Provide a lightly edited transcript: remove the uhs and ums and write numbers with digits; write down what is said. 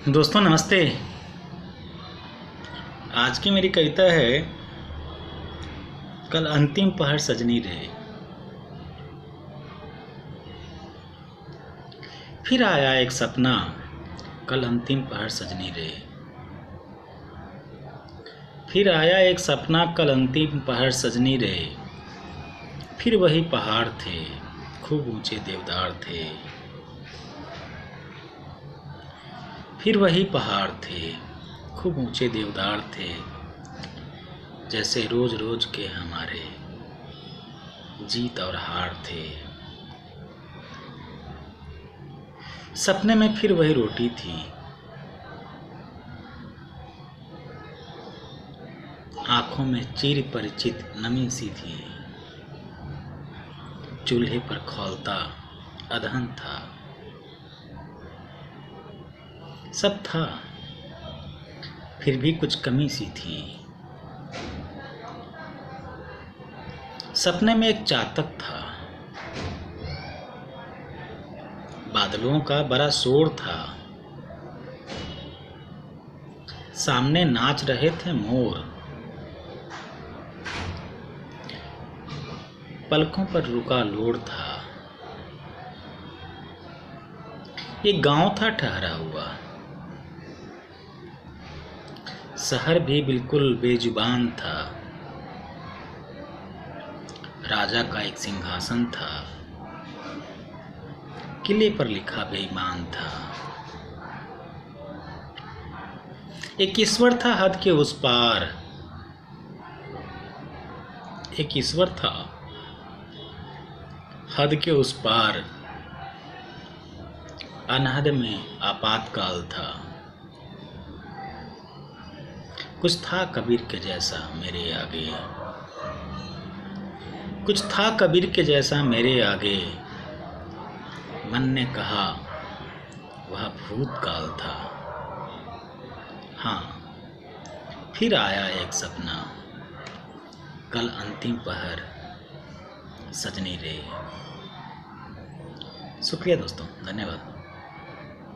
दोस्तों नमस्ते। आज की मेरी कविता है कल अंतिम पहर सजनी रे। फिर आया एक सपना कल अंतिम पहर सजनी रे। फिर आया एक सपना कल अंतिम पहर सजनी रे। फिर वही पहाड़ थे, खूब ऊंचे देवदार थे। फिर वही पहाड़ थे, खूब ऊंचे देवदार थे। जैसे रोज रोज के हमारे जीत और हार थे। सपने में फिर वही रोटी थी, आंखों में चिर परिचित नमी सी थी। चूल्हे पर खौलता अदहन था, सब था फिर भी कुछ कमी सी थी। सपने में एक चातक था, बादलों का बड़ा शोर था। सामने नाच रहे थे मोर, पलकों पर रुका लोर था। ये गांव था ठहरा हुआ, शहर भी बिल्कुल बेजुबान था। राजा का एक सिंहासन था, किले पर लिखा बेईमान था। एक ईश्वर था हद के उस पार, एक ईश्वर था हद के उस पार। अनहद में आपातकाल था, कुछ था कबीर के जैसा मेरे आगे। कुछ था कबीर के जैसा मेरे आगे। मन ने कहा वह भूतकाल था। हाँ, फिर आया एक सपना कल अंतिम पहर सजनी रे। शुक्रिया दोस्तों, धन्यवाद।